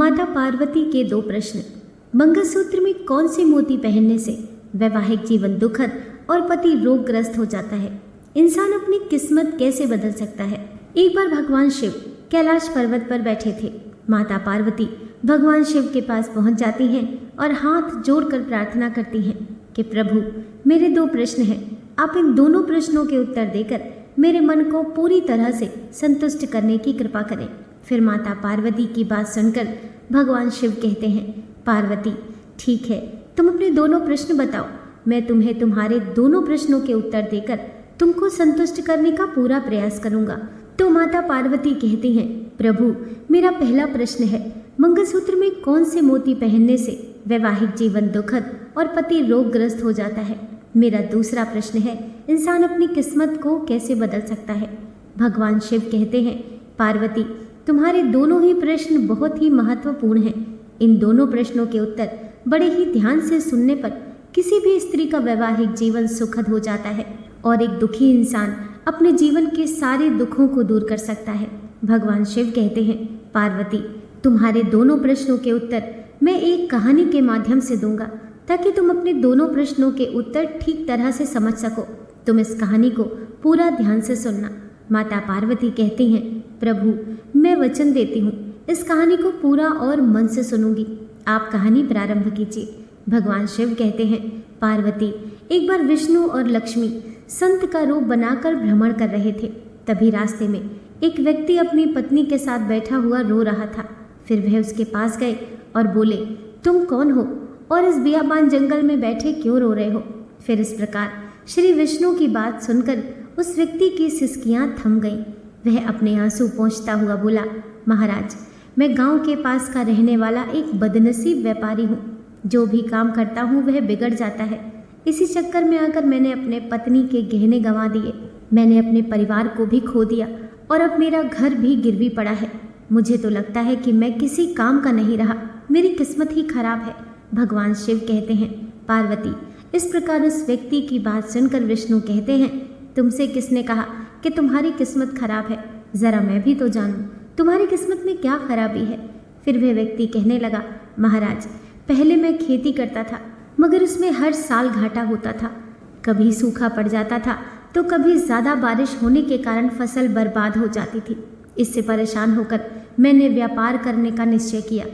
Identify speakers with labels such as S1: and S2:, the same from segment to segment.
S1: माता पार्वती के दो प्रश्न। मंगलसूत्र में कौन से मोती पहनने से वैवाहिक जीवन दुखद और पति रोगग्रस्त हो जाता है? इंसान अपनी किस्मत कैसे बदल सकता है? एक बार भगवान शिव कैलाश पर्वत पर बैठे थे। माता पार्वती भगवान शिव के पास पहुंच जाती हैं और हाथ जोड़कर प्रार्थना करती हैं कि प्रभु, मेरे दो प्रश्न हैं, आप इन दोनों प्रश्नों के उत्तर देकर मेरे मन को पूरी तरह से संतुष्ट करने की कृपा करें। फिर माता पार्वती की बात सुनकर भगवान शिव कहते हैं, पार्वती ठीक है, तुम अपने दोनों प्रश्न बताओ, मैं तुम्हें तुम्हारे दोनों प्रश्नों के उत्तर देकर तुमको संतुष्ट करने का पूरा प्रयास करूंगा। तो माता पार्वती कहती हैं, प्रभु मेरा पहला प्रश्न है, मंगलसूत्र में कौन से मोती पहनने से वैवाहिक जीवन दुखद और पति रोगग्रस्त हो जाता है? मेरा दूसरा प्रश्न है, इंसान अपनी किस्मत को कैसे बदल सकता है? भगवान शिव कहते हैं, पार्वती तुम्हारे दोनों ही प्रश्न बहुत ही महत्वपूर्ण हैं। इन दोनों प्रश्नों के उत्तर बड़े ही ध्यान से सुनने पर किसी भी स्त्री का वैवाहिक जीवन सुखद हो जाता है और एक दुखी इंसान अपने जीवन के सारे दुखों को दूर कर सकता है। भगवान शिव कहते हैं, पार्वती तुम्हारे दोनों प्रश्नों के उत्तर मैं एक कहानी के माध्यम से दूंगा ताकि तुम अपने दोनों प्रश्नों के उत्तर ठीक तरह से समझ सको। तुम इस कहानी को पूरा ध्यान से सुनना। माता पार्वती कहती हैं, प्रभु मैं वचन देती हूँ, इस कहानी को पूरा और मन से सुनूंगी। आप कहानी प्रारंभ कीजिए। भगवान शिव कहते हैं, पार्वती एक बार विष्णु और लक्ष्मी संत का रूप बनाकर भ्रमण कर रहे थे। तभी रास्ते में एक व्यक्ति अपनी पत्नी के साथ बैठा हुआ रो रहा था। फिर वह उसके पास गए और बोले, तुम कौन हो और इस बियाबान जंगल में बैठे क्यों रो रहे हो? फिर इस प्रकार श्री विष्णु की बात सुनकर उस व्यक्ति की सिसकियां थम गईं। वह अपने आंसू पोंछता हुआ बोला, महाराज मैं गांव के पास का रहने वाला एक बदनसीब व्यापारी हूँ। जो भी काम करता हूँ वह बिगड़ जाता है। इसी चक्कर में आकर मैंने अपने पत्नी के गहने गंवा दिए। मैंने अपने परिवार को भी खो दिया और अब मेरा घर भी गिरवी पड़ा है। मुझे तो लगता है कि मैं किसी काम का नहीं रहा, मेरी किस्मत ही खराब है। भगवान शिव कहते हैं, पार्वती इस प्रकार उस व्यक्ति की बात सुनकर विष्णु कहते हैं, तुमसे किसने कहा कि तुम्हारी किस्मत खराब है? जरा मैं भी तो जानूं तुम्हारी किस्मत में क्या खराबी है। फिर वह व्यक्ति कहने लगा, महाराज पहले मैं खेती करता था मगर उसमें हर साल घाटा होता था। कभी सूखा पड़ जाता था तो कभी ज़्यादा बारिश होने के कारण फसल बर्बाद हो जाती थी। इससे परेशान होकर मैंने व्यापार करने का निश्चय किया।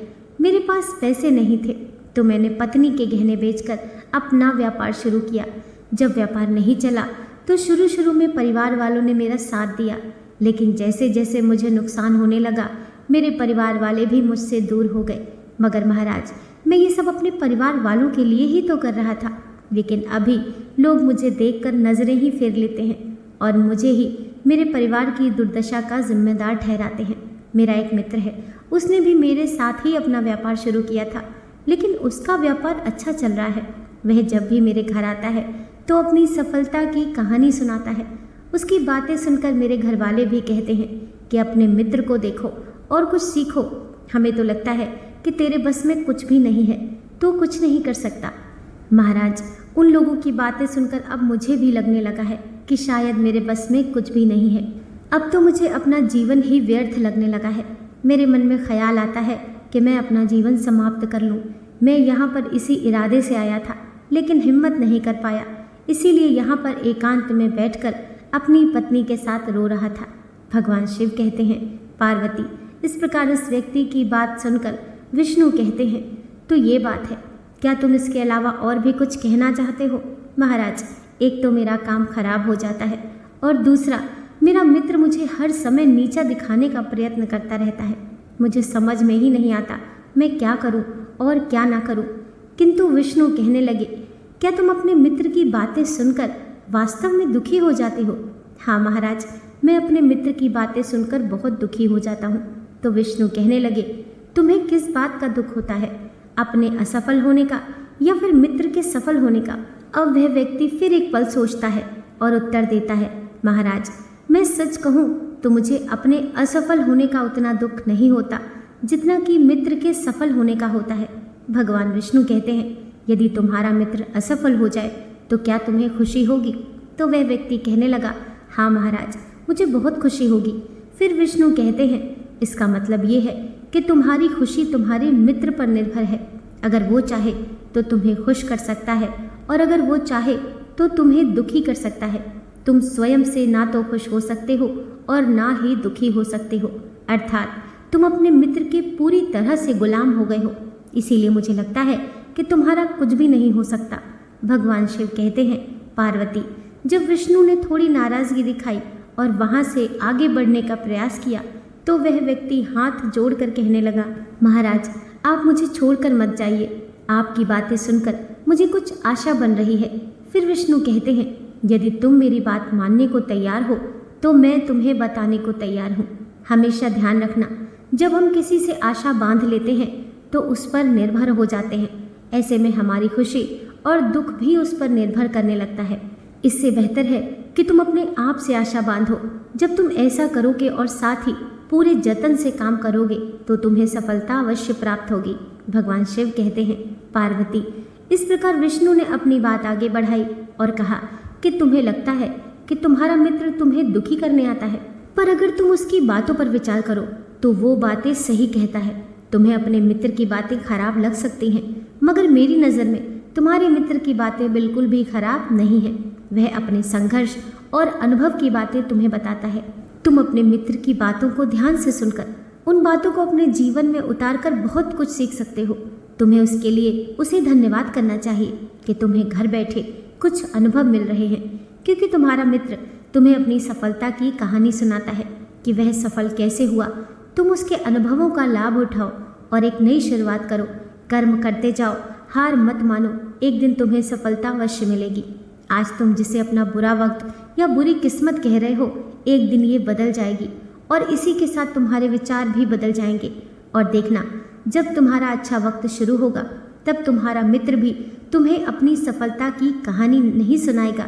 S1: मेरे पास पैसे नहीं थे तो मैंने पत्नी के गहने बेचकर अपना व्यापार शुरू किया। जब व्यापार नहीं चला तो शुरू में परिवार वालों ने मेरा साथ दिया, लेकिन जैसे जैसे मुझे नुकसान होने लगा मेरे परिवार वाले भी मुझसे दूर हो गए। मगर महाराज मैं ये सब अपने परिवार वालों के लिए ही तो कर रहा था, लेकिन अभी लोग मुझे देखकर नज़रें ही फेर लेते हैं और मुझे ही मेरे परिवार की दुर्दशा का जिम्मेदार ठहराते हैं। मेरा एक मित्र है, उसने भी मेरे साथ ही अपना व्यापार शुरू किया था, लेकिन उसका व्यापार अच्छा चल रहा है। वह जब भी मेरे घर आता है तो अपनी सफलता की कहानी सुनाता है। उसकी बातें सुनकर मेरे घर वाले भी कहते हैं कि अपने मित्र को देखो और कुछ सीखो। हमें तो लगता है कि तेरे बस में कुछ भी नहीं है, तो कुछ नहीं कर सकता। महाराज उन लोगों की बातें सुनकर अब मुझे भी लगने लगा है कि शायद मेरे बस में कुछ भी नहीं है। अब तो मुझे अपना जीवन ही व्यर्थ लगने लगा है। मेरे मन में ख्याल आता है कि मैं अपना जीवन समाप्त कर लूँ। मैं यहाँ पर इसी इरादे से आया था, लेकिन हिम्मत नहीं कर पाया, इसीलिए यहाँ पर एकांत में बैठकर अपनी पत्नी के साथ रो रहा था। भगवान शिव कहते हैं, पार्वती इस प्रकार उस व्यक्ति की बात सुनकर विष्णु कहते हैं, तो ये बात है, क्या तुम इसके अलावा और भी कुछ कहना चाहते हो? महाराज एक तो मेरा काम खराब हो जाता है और दूसरा मेरा मित्र मुझे हर समय नीचा दिखाने का प्रयत्न करता रहता है। मुझे समझ में ही नहीं आता मैं क्या करूं और क्या ना करूं। किंतु विष्णु कहने लगे, क्या तुम अपने मित्र की बातें सुनकर वास्तव में दुखी हो जाते हो? हाँ महाराज मैं अपने मित्र की बातें सुनकर बहुत दुखी हो जाता हूँ। तो विष्णु कहने लगे, तुम्हें किस बात का दुख होता है, अपने असफल होने का या फिर मित्र के सफल होने का? अब वह व्यक्ति फिर एक पल सोचता है और उत्तर देता है, महाराज मैं सच कहूँ तो मुझे अपने असफल होने का उतना दुख नहीं होता जितना कि मित्र के सफल होने का होता है। भगवान विष्णु कहते हैं, यदि तुम्हारा मित्र असफल हो जाए तो क्या तुम्हें खुशी होगी? तो वह व्यक्ति कहने लगा, हाँ महाराज मुझे बहुत खुशी होगी। फिर विष्णु कहते हैं, इसका मतलब ये है कि तुम्हारी खुशी तुम्हारे मित्र पर निर्भर है। अगर वो चाहे तो तुम्हें खुश कर सकता है और अगर वो चाहे तो तुम्हें दुखी कर सकता है। तुम स्वयं से ना तो खुश हो सकते हो और ना ही दुखी हो सकते हो, अर्थात तुम अपने मित्र के पूरी तरह से गुलाम हो गए हो। इसीलिए मुझे लगता है कि तुम्हारा कुछ भी नहीं हो सकता। भगवान शिव कहते हैं, पार्वती, जब विष्णु ने थोड़ी नाराजगी दिखाई और वहां से आगे बढ़ने का प्रयास किया तो वह व्यक्ति हाथ जोड़कर कहने लगा, महाराज, आप मुझे छोड़कर मत जाइए। आपकी बातें सुनकर मुझे कुछ आशा बन रही है। फिर विष्णु कहते हैं, यदि तुम मेरी बात मानने को तैयार हो तो मैं तुम्हें बताने को तैयार हूँ। हमेशा ध्यान रखना, जब हम किसी से आशा बांध लेते हैं तो उस पर निर्भर हो जाते हैं। ऐसे में हमारी खुशी और दुख भी उस पर निर्भर करने लगता है। इससे बेहतर है कि तुम अपने आप से आशा बांधो। जब तुम ऐसा करोगे और साथ ही पूरे जतन से काम करोगे तो तुम्हें सफलता अवश्य प्राप्त होगी। भगवान शिव कहते हैं, पार्वती, इस प्रकार विष्णु ने अपनी बात आगे बढ़ाई और कहा कि तुम्हें लगता है कि तुम्हारा मित्र तुम्हें दुखी करने आता है, पर अगर तुम उसकी बातों पर विचार करो तो वो बातें सही कहता है। तुम्हें अपने मित्र की बातें खराब लग सकती हैं, मगर मेरी नज़र में तुम्हारे मित्र की बातें बिल्कुल भी खराब नहीं हैं। वह अपने संघर्ष और अनुभव की बातें तुम्हें बताता है। तुम अपने मित्र की बातों को ध्यान से सुनकर उन बातों को अपने जीवन में उतारकर बहुत कुछ सीख सकते हो। तुम्हें उसके लिए उसे धन्यवाद करना चाहिए कि तुम्हें घर बैठे कुछ अनुभव मिल रहे हैं, क्योंकि तुम्हारा मित्र तुम्हें अपनी सफलता की कहानी सुनाता है कि वह सफल कैसे हुआ। तुम उसके अनुभवों का लाभ उठाओ और एक नई शुरुआत करो। कर्म करते जाओ, हार मत मानो, एक दिन तुम्हें सफलता अवश्य मिलेगी। आज तुम जिसे अपना बुरा वक्त या बुरी किस्मत कह रहे हो, एक दिन ये बदल जाएगी और इसी के साथ तुम्हारे विचार भी बदल जाएंगे। और देखना, जब तुम्हारा अच्छा वक्त शुरू होगा तब तुम्हारा मित्र भी तुम्हें अपनी सफलता की कहानी नहीं सुनाएगा,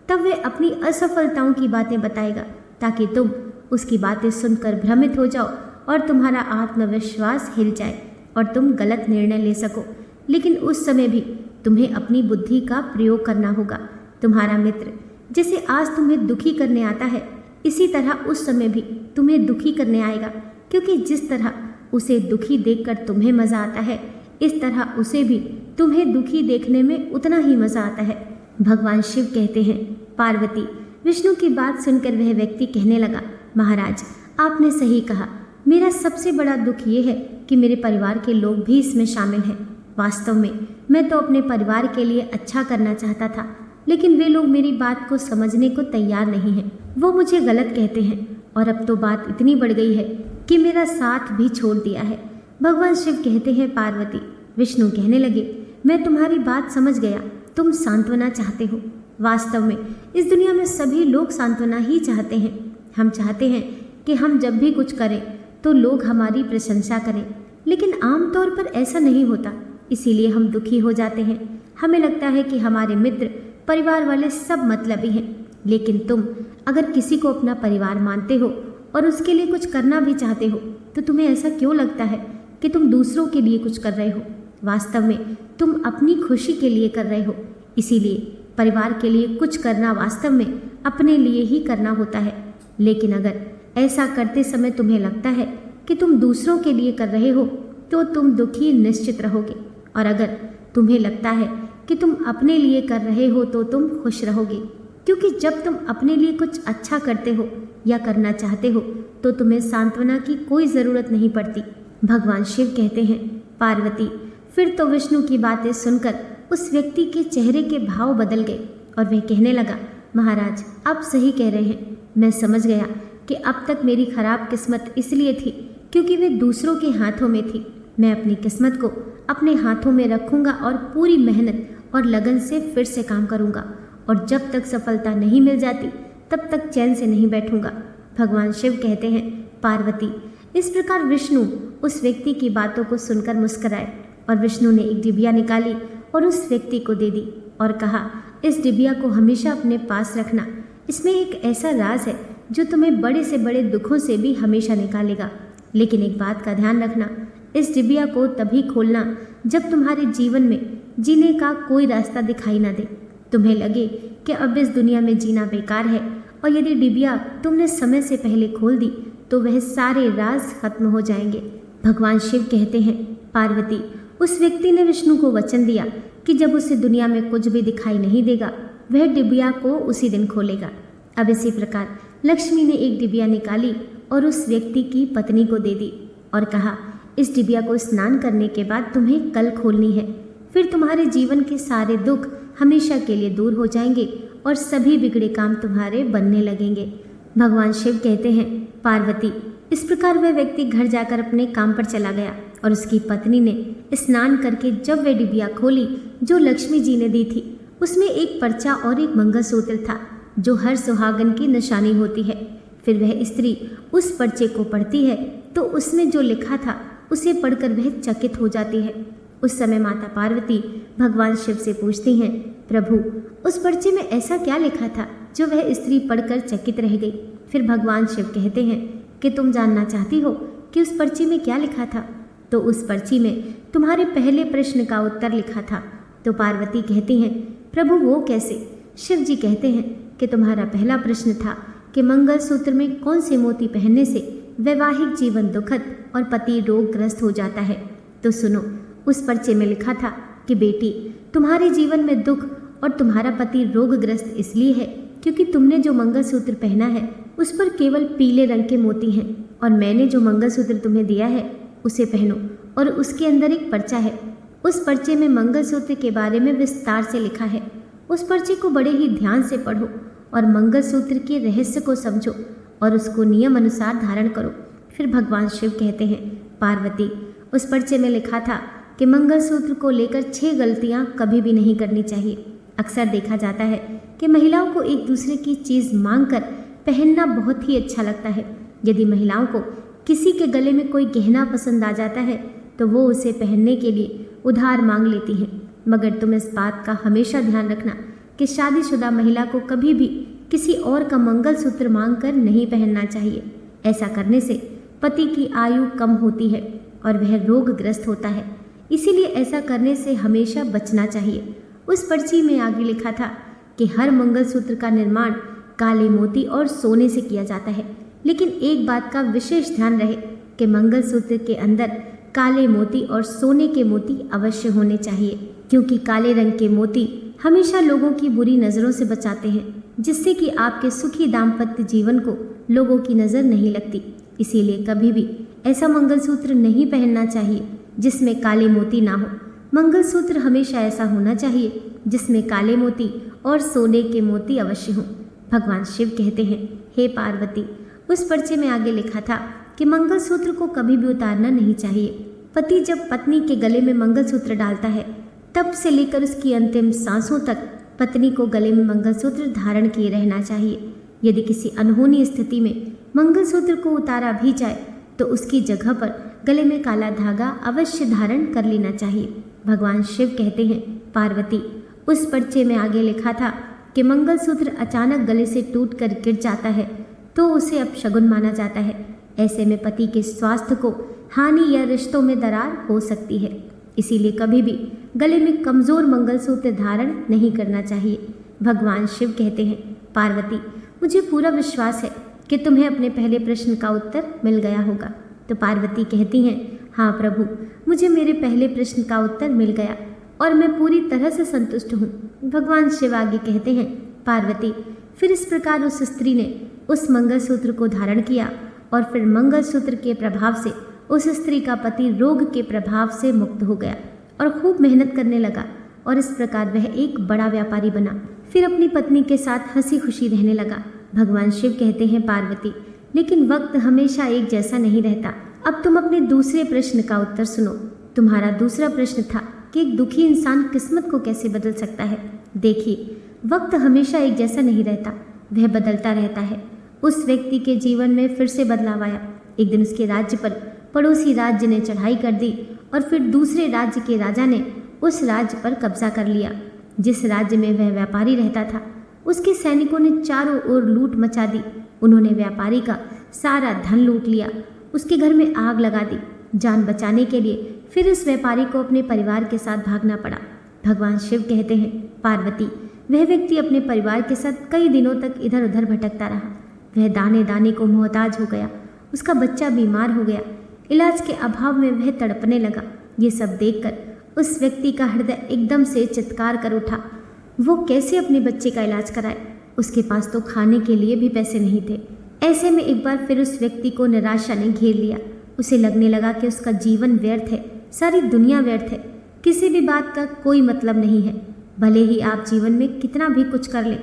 S1: तब वह अपनी असफलताओं की बातें बताएगा, ताकि तुम उसकी बातें सुनकर भ्रमित हो जाओ और तुम्हारा आत्मविश्वास हिल जाए और तुम गलत निर्णय ले सको। लेकिन उस समय भी तुम्हें अपनी बुद्धि का प्रयोग करना होगा। तुम्हारा मित्र जैसे आज तुम्हें दुखी करने आता है, इसी तरह उस समय भी तुम्हें दुखी करने आएगा, क्योंकि जिस तरह उसे दुखी देखकर तुम्हें मज़ा आता है, इस तरह उसे भी तुम्हें दुखी देखने में उतना ही मज़ा आता है। भगवान शिव कहते हैं, पार्वती, विष्णु की बात सुनकर वह व्यक्ति कहने लगा, महाराज, आपने सही कहा। मेरा सबसे बड़ा दुख ये है कि मेरे परिवार के लोग भी इसमें शामिल हैं। वास्तव में मैं तो अपने परिवार के लिए अच्छा करना चाहता था, लेकिन वे लोग मेरी बात को समझने को तैयार नहीं हैं। वो मुझे गलत कहते हैं और अब तो बात इतनी बढ़ गई है कि मेरा साथ भी छोड़ दिया है। भगवान शिव कहते हैं, पार्वती, विष्णु कहने लगे, मैं तुम्हारी बात समझ गया। तुम सांत्वना चाहते हो। वास्तव में इस दुनिया में सभी लोग सांत्वना ही चाहते हैं। हम चाहते हैं कि हम जब भी कुछ करें तो लोग हमारी प्रशंसा करें, लेकिन आमतौर पर ऐसा नहीं होता। इसीलिए हम दुखी हो जाते हैं। हमें लगता है कि हमारे मित्र, परिवार वाले सब मतलबी हैं। लेकिन तुम अगर किसी को अपना परिवार मानते हो और उसके लिए कुछ करना भी चाहते हो, तो तुम्हें ऐसा क्यों लगता है कि तुम दूसरों के लिए कुछ कर रहे हो? वास्तव में तुम अपनी खुशी के लिए कर रहे हो। इसीलिए परिवार के लिए कुछ करना वास्तव में अपने लिए ही करना होता है। लेकिन अगर ऐसा करते समय तुम्हें लगता है कि तुम दूसरों के लिए कर रहे हो, तो तुम दुखी निश्चित रहोगे। और अगर तुम्हें लगता है कि तुम अपने लिए कर रहे हो तो तुम खुश रहोगे, क्योंकि जब तुम अपने लिए कुछ अच्छा करते हो या करना चाहते हो तो तुम्हें सांत्वना की कोई ज़रूरत नहीं पड़ती। भगवान शिव कहते हैं, पार्वती, फिर तो विष्णु की बातें सुनकर उस व्यक्ति के चेहरे के भाव बदल गए और वह कहने लगा, महाराज, आप सही कह रहे हैं। मैं समझ गया कि अब तक मेरी खराब किस्मत इसलिए थी क्योंकि वे दूसरों के हाथों में थी। मैं अपनी किस्मत को अपने हाथों में रखूंगा और पूरी मेहनत और लगन से फिर से काम करूंगा, और जब तक सफलता नहीं मिल जाती तब तक चैन से नहीं बैठूंगा। भगवान शिव कहते हैं, पार्वती, इस प्रकार विष्णु उस व्यक्ति की बातों को सुनकर मुस्कुराए और विष्णु ने एक डिबिया निकाली और उस व्यक्ति को दे दी और कहा, इस डिबिया को हमेशा अपने पास रखना। इसमें एक ऐसा राज है जो तुम्हें बड़े से बड़े दुखों से भी हमेशा निकालेगा। लेकिन एक बात का ध्यान रखना, इस डिबिया को तभी खोलना जब तुम्हारे जीवन में जीने का कोई रास्ता दिखाई ना दे। तुम्हें लगे कि अब इस दुनिया में जीना बेकार है, और यदि डिबिया तुमने समय से पहले खोल दी तो वह सारे राज खत्म हो जाएंगे। भगवान शिव कहते हैं, पार्वती, उस व्यक्ति ने विष्णु को वचन दिया कि जब उसे दुनिया में कुछ भी दिखाई नहीं देगा वह डिबिया को उसी दिन खोलेगा। अब इसी प्रकार लक्ष्मी ने एक डिबिया निकाली और उस व्यक्ति की पत्नी को दे दी और कहा, इस डिबिया को स्नान करने के बाद तुम्हें कल खोलनी है। फिर तुम्हारे जीवन के सारे दुख हमेशा के लिए दूर हो जाएंगे और सभी बिगड़े काम तुम्हारे बनने लगेंगे। भगवान शिव कहते हैं, पार्वती, इस प्रकार वह व्यक्ति घर जाकर अपने काम पर चला गया और उसकी पत्नी ने स्नान करके जब वह डिबिया खोली जो लक्ष्मी जी ने दी थी, उसमें एक पर्चा और एक मंगलसूत्र था जो हर सुहागन की निशानी होती है। फिर वह स्त्री उस पर्चे को पढ़ती है तो उसमें जो लिखा था उसे पढ़कर वह चकित हो जाती है। उस समय माता पार्वती भगवान शिव से पूछती हैं, प्रभु, उस पर्चे में ऐसा क्या लिखा था जो वह स्त्री पढ़कर चकित रह गई? फिर भगवान शिव कहते हैं कि तुम जानना चाहती हो कि उस पर्ची में क्या लिखा था? तो उस पर्ची में तुम्हारे पहले प्रश्न का उत्तर लिखा था। तो पार्वती कहती हैं, प्रभु वो कैसे? शिव जी कहते हैं कि तुम्हारा पहला प्रश्न था कि मंगलसूत्र में कौन से मोती पहनने से वैवाहिक जीवन दुखद और पति रोगग्रस्त हो जाता है। तो सुनो, उस पर्चे में लिखा था कि बेटी, तुम्हारे जीवन में दुख और तुम्हारा पति रोगग्रस्त इसलिए है क्योंकि तुमने जो मंगलसूत्र पहना है उस पर केवल पीले रंग के मोती हैं और मैंने जो मंगलसूत्र तुम्हें दिया है उसे पहनो और उसके अंदर एक पर्चा है। उस पर्चे में मंगलसूत्र के बारे में विस्तार से लिखा है। उस पर्चे को बड़े ही ध्यान से पढ़ो और मंगलसूत्र के रहस्य को समझो और उसको नियम अनुसार धारण करो। फिर भगवान शिव कहते हैं, पार्वती, उस पर्चे में लिखा था कि मंगलसूत्र को लेकर 6 गलतियां कभी भी नहीं करनी चाहिए। अक्सर देखा जाता है कि महिलाओं को एक दूसरे की चीज़ मांगकर पहनना बहुत ही अच्छा लगता है। यदि महिलाओं को किसी के गले में कोई गहना पसंद आ जाता है तो वो उसे पहनने के लिए उधार मांग लेती हैं। मगर तुम इस बात का हमेशा ध्यान रखना कि शादीशुदा महिला को कभी भी किसी और का मंगलसूत्र मांगकर नहीं पहनना चाहिए। ऐसा करने से पति की आयु कम होती है और वह रोगग्रस्त होता है। इसीलिए ऐसा करने से हमेशा बचना चाहिए। उस पर्ची में आगे लिखा था कि हर मंगलसूत्र का निर्माण काले मोती और सोने से किया जाता है, लेकिन एक बात का विशेष ध्यान रहे कि मंगलसूत्र के अंदर काले मोती और सोने के मोती अवश्य होने चाहिए, क्योंकि काले रंग के मोती हमेशा लोगों की बुरी नज़रों से बचाते हैं, जिससे कि आपके सुखी दाम्पत्य जीवन को लोगों की नज़र नहीं लगती। इसीलिए कभी भी ऐसा मंगलसूत्र नहीं पहनना चाहिए जिसमें काले मोती ना हो। मंगलसूत्र हमेशा ऐसा होना चाहिए जिसमें काले मोती और सोने के मोती अवश्य हों। भगवान शिव कहते हैं, हे पार्वती, उस पर्चे में आगे लिखा था कि मंगलसूत्र को कभी भी उतारना नहीं चाहिए। पति जब पत्नी के गले में मंगलसूत्र डालता है तब से लेकर उसकी अंतिम सांसों तक पत्नी को गले में मंगलसूत्र धारण किए रहना चाहिए। यदि किसी अनहोनी स्थिति में मंगलसूत्र को उतारा भी जाए तो उसकी जगह पर गले में काला धागा अवश्य धारण कर लेना चाहिए। भगवान शिव कहते हैं, पार्वती, उस पर्चे में आगे लिखा था कि मंगलसूत्र अचानक गले से टूट कर गिर जाता है तो उसे अपशगुन माना जाता है। ऐसे में पति के स्वास्थ्य को हानि या रिश्तों में दरार हो सकती है। इसीलिए कभी भी गले में कमज़ोर मंगलसूत्र धारण नहीं करना चाहिए। भगवान शिव कहते हैं, पार्वती, मुझे पूरा विश्वास है कि तुम्हें अपने पहले प्रश्न का उत्तर मिल गया होगा। तो पार्वती कहती हैं, हाँ प्रभु, मुझे मेरे पहले प्रश्न का उत्तर मिल गया और मैं पूरी तरह से संतुष्ट हूँ। भगवान शिव आगे कहते हैं, पार्वती, फिर इस प्रकार उस स्त्री ने उस मंगलसूत्र को धारण किया और फिर मंगलसूत्र के प्रभाव से उस स्त्री का पति रोग के प्रभाव से मुक्त हो गया और खूब मेहनत करने लगा और इस प्रकार वह एक बड़ा व्यापारी बना। फिर अपनी पत्नी के साथ हंसी खुशी रहने लगा। भगवान शिव कहते हैं, पार्वती, लेकिन वक्त हमेशा एक जैसा नहीं रहता। अब तुम अपने दूसरे प्रश्न का उत्तर सुनो। तुम्हारा दूसरा प्रश्न था कि एक दुखी इंसान किस्मत को कैसे बदल सकता है। देखिए, वक्त हमेशा एक जैसा नहीं रहता, वह बदलता रहता है। उस व्यक्ति के जीवन में फिर से बदलाव आया। एक दिन उसके राज्य पर पड़ोसी राज्य ने चढ़ाई कर दी और फिर दूसरे राज्य के राजा ने उस राज्य पर कब्जा कर लिया। जिस राज्य में वह व्यापारी रहता था उसके सैनिकों ने चारों ओर लूट मचा दी। उन्होंने व्यापारी का सारा धन लूट लिया, उसके घर में आग लगा दी। जान बचाने के लिए फिर इस व्यापारी को अपने परिवार के साथ भागना पड़ा। भगवान शिव कहते हैं, पार्वती, वह व्यक्ति अपने परिवार के साथ कई दिनों तक इधर उधर भटकता रहा। वह दाने दाने को मोहताज हो गया, उसका बच्चा बीमार हो गया। इलाज के अभाव में वह तड़पने लगा। ये सब देखकर उस व्यक्ति का हृदय एकदम से चित्कार कर उठा। वो कैसे अपने बच्चे का इलाज कराए? उसके पास तो खाने के लिए भी पैसे नहीं थे। ऐसे में एक बार फिर उस व्यक्ति को निराशा ने घेर लिया। उसे लगने लगा कि उसका जीवन व्यर्थ है, सारी दुनिया व्यर्थ है, किसी भी बात का कोई मतलब नहीं है। भले ही आप जीवन में कितना भी कुछ कर लें,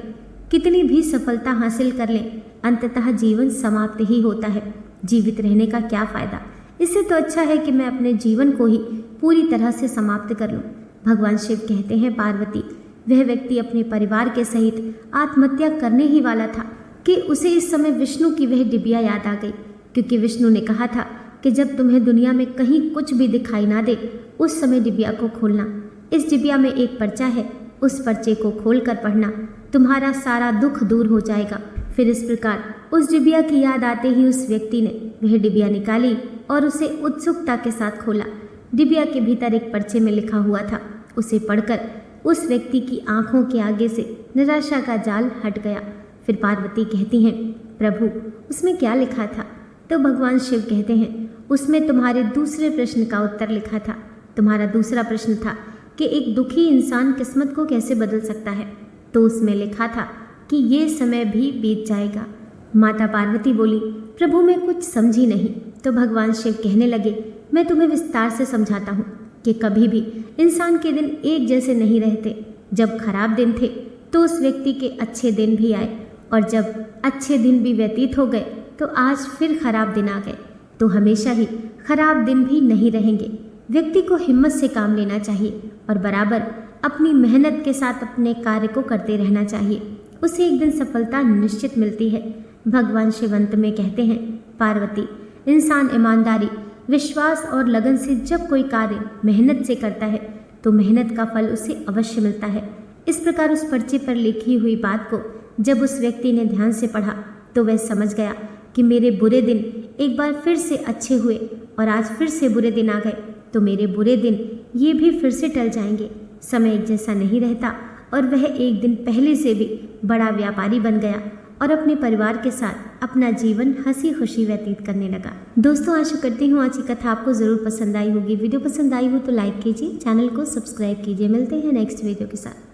S1: कितनी भी सफलता हासिल कर लें, अंततः जीवन समाप्त ही होता है। जीवित रहने का क्या फायदा? इससे तो अच्छा है कि मैं अपने जीवन को ही पूरी तरह से समाप्त कर लूं। भगवान शिव कहते हैं, पार्वती, वह व्यक्ति अपने परिवार के सहित आत्महत्या करने ही वाला था कि उसे इस समय विष्णु की वह डिबिया याद आ गई, क्योंकि विष्णु ने कहा था कि जब तुम्हें दुनिया में कहीं कुछ भी दिखाई ना दे, उस समय डिबिया को खोलना। इस डिबिया में एक पर्चा है, उस पर्चे को खोलकर पढ़ना, तुम्हारा सारा दुख दूर हो जाएगा। फिर इस प्रकार उस डिबिया की याद आते ही उस व्यक्ति ने वह डिबिया निकाली और उसे उत्सुकता के साथ खोला। डिबिया के भीतर एक पर्चे में लिखा हुआ था। उसे पढ़कर उस व्यक्ति की आंखों के आगे से निराशा का जाल हट गया। फिर पार्वती कहती हैं, प्रभु, उसमें क्या लिखा था? तो भगवान शिव कहते हैं, उसमें तुम्हारे दूसरे प्रश्न का उत्तर लिखा था। तुम्हारा दूसरा प्रश्न था कि एक दुखी इंसान किस्मत को कैसे बदल सकता है। तो उसमें लिखा था कि ये समय भी बीत जाएगा। माता पार्वती बोली, प्रभु मैं कुछ समझी नहीं। तो भगवान शिव कहने लगे, मैं तुम्हें विस्तार से समझाता हूँ कि कभी भी इंसान के दिन एक जैसे नहीं रहते। जब खराब दिन थे तो उस व्यक्ति के अच्छे दिन भी आए, और जब अच्छे दिन भी व्यतीत हो गए तो आज फिर खराब दिन आ गए। तो हमेशा ही खराब दिन भी नहीं रहेंगे। व्यक्ति को हिम्मत से काम लेना चाहिए और बराबर अपनी मेहनत के साथ अपने कार्य को करते रहना चाहिए। उसे एक दिन सफलता निश्चित मिलती है। भगवान शिव अंत में कहते हैं, पार्वती, इंसान ईमानदारी, विश्वास और लगन से जब कोई कार्य मेहनत से करता है तो मेहनत का फल उसे अवश्य मिलता है। इस प्रकार उस पर्चे पर लिखी हुई बात को जब उस व्यक्ति ने ध्यान से पढ़ा तो वह समझ गया कि मेरे बुरे दिन एक बार फिर से अच्छे हुए और आज फिर से बुरे दिन आ गए, तो मेरे बुरे दिन ये भी फिर से टल जाएंगे। समय एक जैसा नहीं रहता और वह एक दिन पहले से भी बड़ा व्यापारी बन गया और अपने परिवार के साथ अपना जीवन हंसी खुशी व्यतीत करने लगा। दोस्तों, आशा करती हूँ आज की कथा आपको ज़रूर पसंद आई होगी। वीडियो पसंद आई हो तो लाइक कीजिए, चैनल को सब्सक्राइब कीजिए। मिलते हैं नेक्स्ट वीडियो के साथ।